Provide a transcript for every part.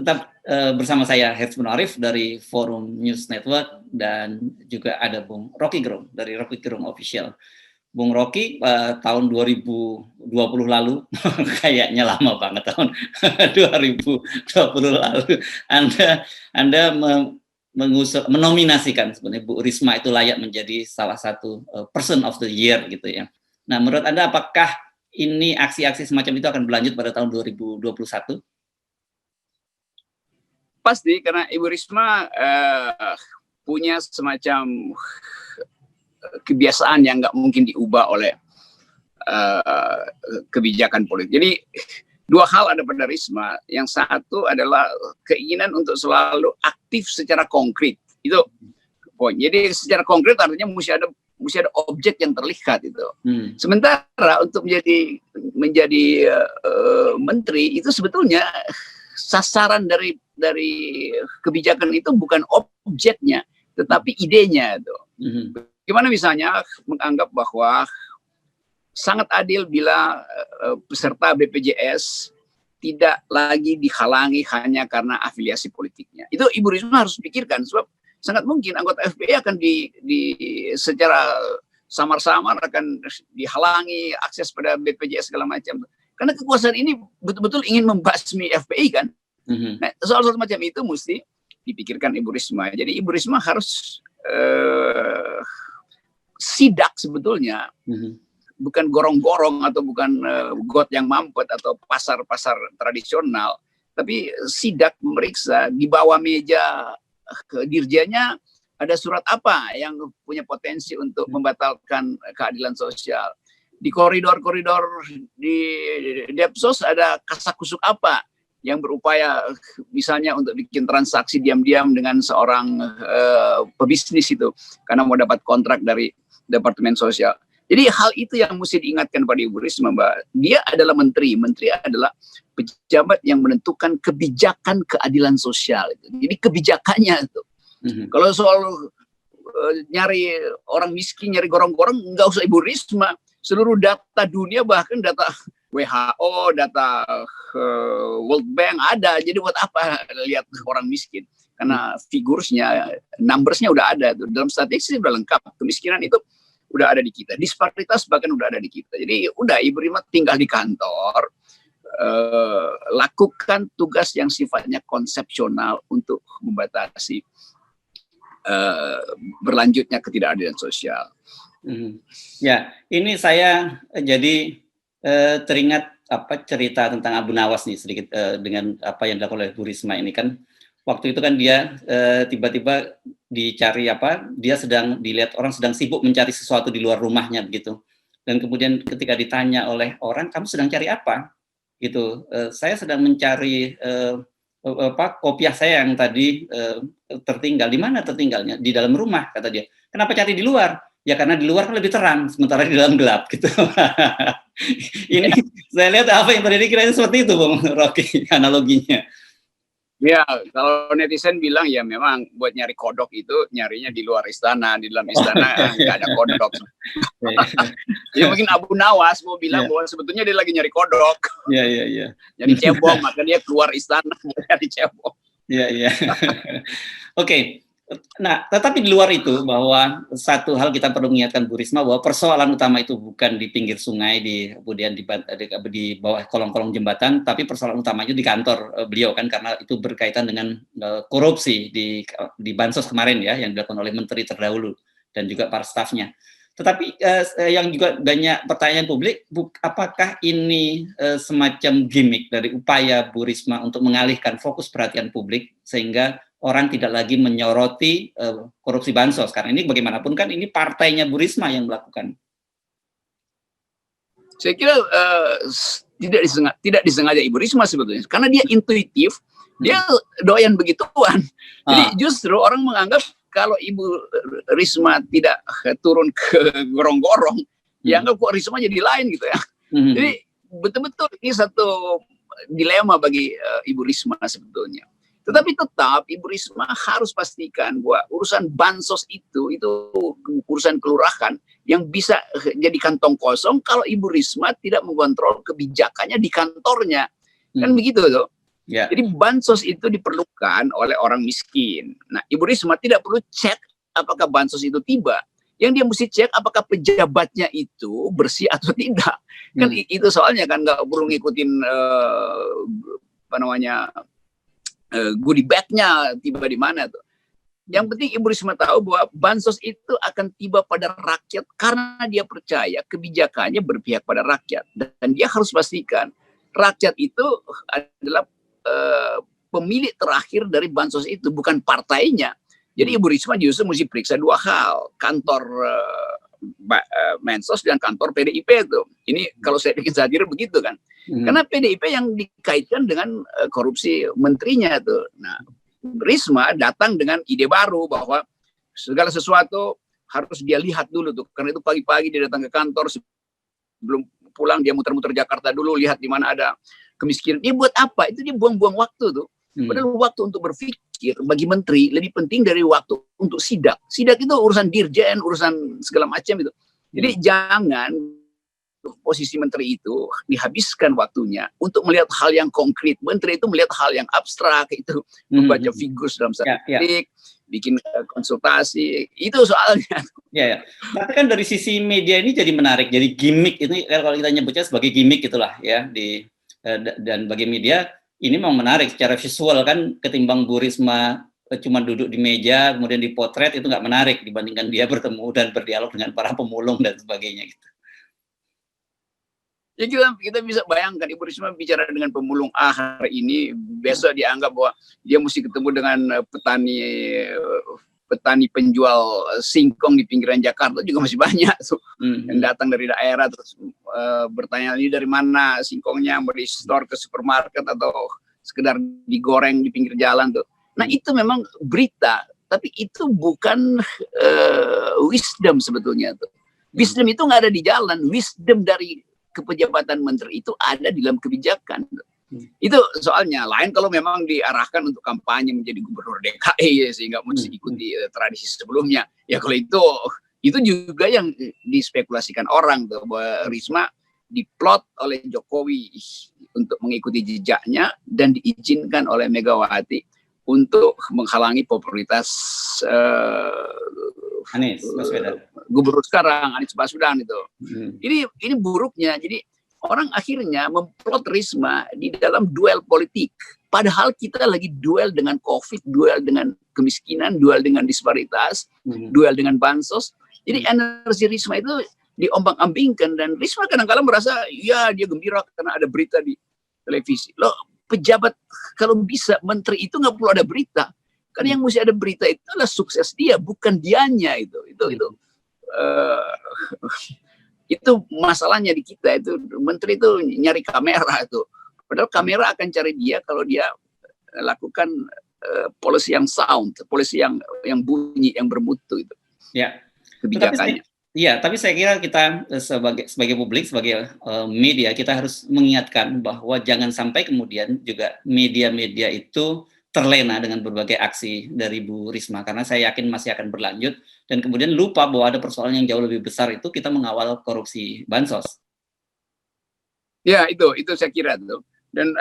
tetap bersama saya Hertzman Arif dari Forum News Network dan juga ada Bung Rocky Gerung dari Rocky Gerung Official. Bung Rocky, tahun 2020 lalu, kayaknya lama banget tahun 2020 lalu, Anda menominasikan sebenarnya Bu Risma itu layak menjadi salah satu person of the year gitu ya. Nah, menurut Anda apakah ini aksi-aksi semacam itu akan berlanjut pada tahun 2021? Pasti, karena Ibu Risma punya semacam kebiasaan yang nggak mungkin diubah oleh kebijakan politik. Jadi dua hal ada pada Risma. Yang satu adalah keinginan untuk selalu aktif secara konkret. Itu poin. Jadi secara konkret artinya mesti ada objek yang terlihat itu. Sementara untuk menjadi menteri itu sebetulnya sasaran dari kebijakan itu bukan objeknya, tetapi idenya itu. Gimana misalnya menganggap bahwa sangat adil bila peserta BPJS tidak lagi dihalangi hanya karena afiliasi politiknya. Itu Ibu Risma harus pikirkan, sebab sangat mungkin anggota FPI akan secara samar-samar akan dihalangi akses pada BPJS segala macam. Karena kekuasaan ini betul-betul ingin membasmi FPI kan. Nah, soal-soal macam itu mesti dipikirkan Ibu Risma. Jadi Ibu Risma harus sidak sebetulnya. Bukan gorong-gorong atau bukan got yang mampet atau pasar-pasar tradisional. Tapi sidak memeriksa di bawah meja dirjennya ada surat apa yang punya potensi untuk membatalkan keadilan sosial. Di koridor-koridor di Depsos ada kasakusuk apa yang berupaya misalnya untuk bikin transaksi diam-diam dengan seorang pebisnis itu karena mau dapat kontrak dari Departemen Sosial. Jadi hal itu yang mesti diingatkan pada Ibu Risma, Mbak. Dia adalah menteri. Menteri adalah pejabat yang menentukan kebijakan keadilan sosial. Jadi kebijakannya itu. Kalau soal nyari orang miskin, nyari gorong-gorong, nggak usah Ibu Risma. Seluruh data dunia, bahkan data WHO, data World Bank ada. Jadi buat apa lihat orang miskin? Karena figuresnya, numbersnya udah ada. Dalam statistik udah lengkap. Kemiskinan itu udah ada di kita. Disparitas bahkan udah ada di kita. Jadi udah Ibu Risma tinggal di kantor, lakukan tugas yang sifatnya konsepsional untuk membatasi berlanjutnya ketidakadilan sosial. Ya, ini saya jadi teringat cerita tentang Abu Nawas nih sedikit dengan apa yang dilakukan oleh Bu Risma ini kan. Waktu itu kan dia tiba-tiba dicari dia sedang dilihat orang sedang sibuk mencari sesuatu di luar rumahnya begitu. Dan kemudian ketika ditanya oleh orang, kamu sedang cari apa? Gitu. Saya sedang mencari kopiah saya yang tadi tertinggal. Di mana tertinggalnya? Di dalam rumah, kata dia. Kenapa cari di luar? Ya karena di luar kan lebih terang, sementara di dalam gelap gitu. Ini saya lihat apa yang terjadi kira-kira seperti itu, Bung Rocky, analoginya. Ya, kalau netizen bilang ya memang buat nyari kodok itu nyarinya di luar istana, di dalam istana nggak ada kodok. Ya mungkin Abu Nawas mau bilang bahwa sebetulnya dia lagi nyari kodok. Iya. Nyari cebong, maka dia keluar istana nyari cebong. Iya. Oke. Nah, tetapi di luar itu bahwa satu hal kita perlu mengingatkan Bu Risma bahwa persoalan utama itu bukan di pinggir sungai, kemudian di bawah kolong-kolong jembatan, tapi persoalan utamanya di kantor beliau kan karena itu berkaitan dengan korupsi di Bansos kemarin ya yang dilakukan oleh menteri terdahulu dan juga para stafnya. Tetapi yang juga banyak pertanyaan publik, apakah ini semacam gimmick dari upaya Bu Risma untuk mengalihkan fokus perhatian publik sehingga orang tidak lagi menyoroti korupsi Bansos, karena ini bagaimanapun kan ini partainya Bu Risma yang melakukan. Saya kira tidak disengaja Ibu Risma sebetulnya, karena dia intuitif, dia doyan begituan. Jadi justru orang menganggap kalau Ibu Risma tidak turun ke gorong-gorong, dianggap kok Risma jadi lain gitu ya. Jadi betul-betul ini satu dilema bagi Ibu Risma sebetulnya. Tetapi tetap Ibu Risma harus pastikan bahwa urusan Bansos itu urusan kelurahan yang bisa jadi kantong kosong kalau Ibu Risma tidak mengontrol kebijakannya di kantornya. Kan begitu tuh. Yeah. Jadi bansos itu diperlukan oleh orang miskin. Nah, Ibu Risma tidak perlu cek apakah bansos itu tiba. Yang dia mesti cek apakah pejabatnya itu bersih atau tidak. Kan itu soalnya kan, nggak perlu ngikutin goodie bag-nya tiba di mana tuh. Yang penting Ibu Risma tahu bahwa bansos itu akan tiba pada rakyat karena dia percaya kebijakannya berpihak pada rakyat. Dan dia harus pastikan rakyat itu adalah pemilik terakhir dari bansos itu, bukan partainya. Jadi Ibu Risma justru mesti periksa dua hal, kantor Mensos dan kantor PDIP itu. Ini kalau saya bikin satir begitu kan. Karena PDIP yang dikaitkan dengan korupsi menterinya tuh. Nah, Risma datang dengan ide baru bahwa segala sesuatu harus dia lihat dulu tuh. Karena itu pagi-pagi dia datang ke kantor, sebelum pulang dia muter-muter Jakarta dulu, lihat di mana ada kemiskinan. Dia buat apa? Itu dia buang-buang waktu tuh. Padahal waktu untuk berpikir bagi menteri lebih penting dari waktu untuk sidak. Sidak itu urusan dirjen, urusan segala macam itu. Jadi jangan posisi menteri itu dihabiskan waktunya untuk melihat hal yang konkret. Menteri itu melihat hal yang abstrak, itu membaca figur dalam statistik, bikin konsultasi, itu soalnya. Ya. Tapi kan dari sisi media ini jadi menarik, jadi gimmick ini kalau kita nyebutnya sebagai gimmick itulah ya dan bagi media ini memang menarik secara visual kan, ketimbang Bu Risma cuma duduk di meja kemudian dipotret, itu nggak menarik dibandingkan dia bertemu dan berdialog dengan para pemulung dan sebagainya gitu. Ya kita bisa bayangkan Ibu Risma bicara dengan pemulung A hari ini, besok dianggap bahwa dia mesti ketemu dengan petani penjual singkong di pinggiran Jakarta juga masih banyak tuh yang datang dari daerah terus bertanya ini dari mana singkongnya, mau di store ke supermarket atau sekedar digoreng di pinggir jalan tuh. Nah itu memang berita, tapi itu bukan wisdom sebetulnya tuh. Wisdom itu nggak ada di jalan, wisdom dari kepejabatan menteri itu ada di dalam kebijakan. Itu soalnya. Lain kalau memang diarahkan untuk kampanye menjadi gubernur DKI sehingga mesti ikuti tradisi sebelumnya. Ya kalau itu juga yang dispekulasikan orang tuh, bahwa Risma diplot oleh Jokowi untuk mengikuti jejaknya dan diizinkan oleh Megawati untuk menghalangi popularitas Anies Baswedan. Gubernur sekarang Anies Baswedan itu. Ini buruknya. Jadi orang akhirnya memplot Risma di dalam duel politik. Padahal kita lagi duel dengan COVID, duel dengan kemiskinan, duel dengan disparitas, duel dengan bansos. Jadi energi Risma itu diombang-ambingkan dan Risma kadang-kadang merasa ya dia gembira karena ada berita di televisi. Loh, pejabat kalau bisa menteri itu nggak perlu ada berita. Karena yang mesti ada berita itu adalah sukses dia, bukan dianya itu. Itu masalahnya di kita itu, menteri itu nyari kamera itu. Padahal kamera akan cari dia kalau dia lakukan policy yang sound, policy yang bunyi, yang bermutu itu. Ya. Kebijakannya. Tapi saya kira kita sebagai publik, sebagai media, kita harus mengingatkan bahwa jangan sampai kemudian juga media-media itu terlena dengan berbagai aksi dari Bu Risma, karena saya yakin masih akan berlanjut dan kemudian lupa bahwa ada persoalan yang jauh lebih besar, itu kita mengawal korupsi bansos. Ya itu saya kira tuh. Dan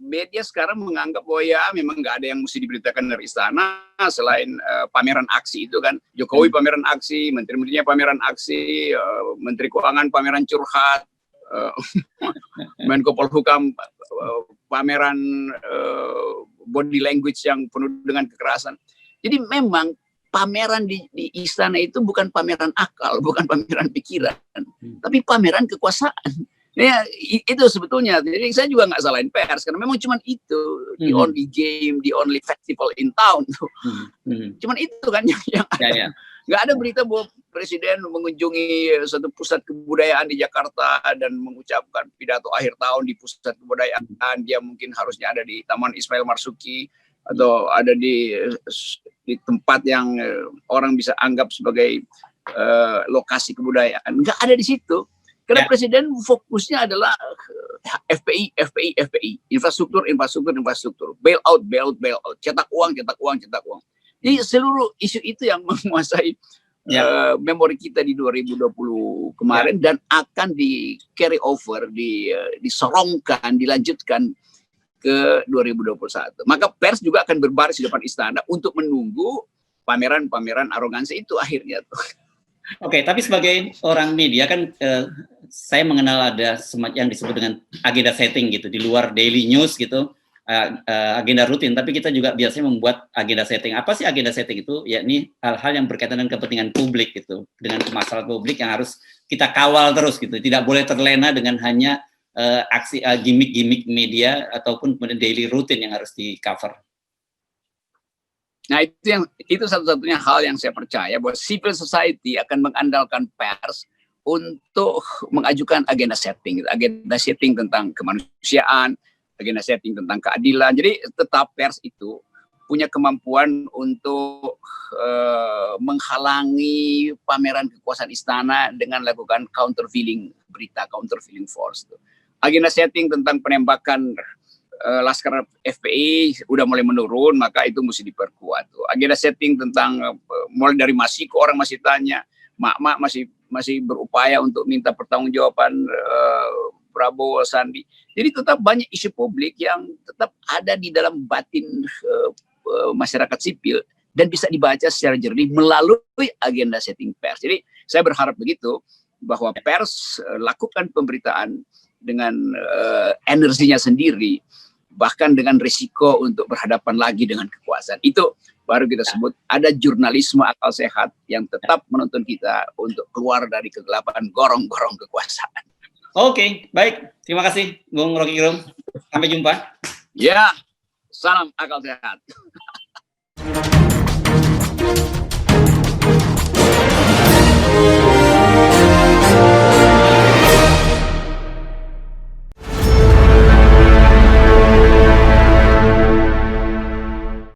media sekarang menganggap bahwa ya memang nggak ada yang mesti diberitakan dari istana selain pameran aksi itu kan. Jokowi pameran aksi, menteri-menterinya pameran aksi, Menteri Keuangan pameran curhat, Menko Polhukam pameran body language yang penuh dengan kekerasan. Jadi memang pameran di istana itu bukan pameran akal, bukan pameran pikiran, tapi pameran kekuasaan. Ya, itu sebetulnya. Jadi saya juga nggak salahin pers karena memang cuma itu the only game, the only festival in town. Cuman itu kan yang ada. Nggak ada berita bahwa presiden mengunjungi satu pusat kebudayaan di Jakarta dan mengucapkan pidato akhir tahun di pusat kebudayaan. Dia mungkin harusnya ada di Taman Ismail Marzuki atau ada di tempat yang orang bisa anggap sebagai lokasi kebudayaan. Nggak ada di situ. Karena presiden fokusnya adalah FPI, infrastruktur, bail out, cetak uang. Jadi seluruh isu itu yang menguasai memori kita di 2020 kemarin dan akan di carry over, disorongkan, dilanjutkan ke 2021. Maka pers juga akan berbaris di depan istana untuk menunggu pameran-pameran arogansi itu akhirnya. Oke, tapi sebagai orang media kan saya mengenal ada yang disebut dengan agenda setting gitu, di luar daily news gitu, agenda rutin, tapi kita juga biasanya membuat agenda setting. Apa sih agenda setting itu? Yakni hal-hal yang berkaitan dengan kepentingan publik gitu, dengan masalah publik yang harus kita kawal terus gitu, tidak boleh terlena dengan hanya aksi gimmick-gimmick media ataupun kemudian daily rutin yang harus di cover. Nah, itu satu-satunya hal yang saya percaya bahwa civil society akan mengandalkan pers untuk mengajukan agenda setting tentang kemanusiaan, agenda setting tentang keadilan. Jadi tetap pers itu punya kemampuan untuk menghalangi pameran kekuasaan istana dengan lakukan countervailing berita, countervailing force. Agenda setting tentang penembakan Laskar FPI udah mulai menurun, maka itu mesti diperkuat. Agenda setting tentang mulai dari Masiko, orang masih tanya, mak masih berupaya untuk minta pertanggungjawaban Prabowo Sandi. Jadi tetap banyak isu publik yang tetap ada di dalam batin masyarakat sipil dan bisa dibaca secara jernih melalui agenda setting pers. Jadi saya berharap begitu, bahwa pers lakukan pemberitaan dengan energinya sendiri, bahkan dengan risiko untuk berhadapan lagi dengan kekuasaan. Itu baru kita sebut ada jurnalisme akal sehat yang tetap menuntun kita untuk keluar dari kegelapan gorong-gorong kekuasaan. Oke, baik. Terima kasih, Bung Rocky Gerung. Sampai jumpa. Ya, salam akal sehat.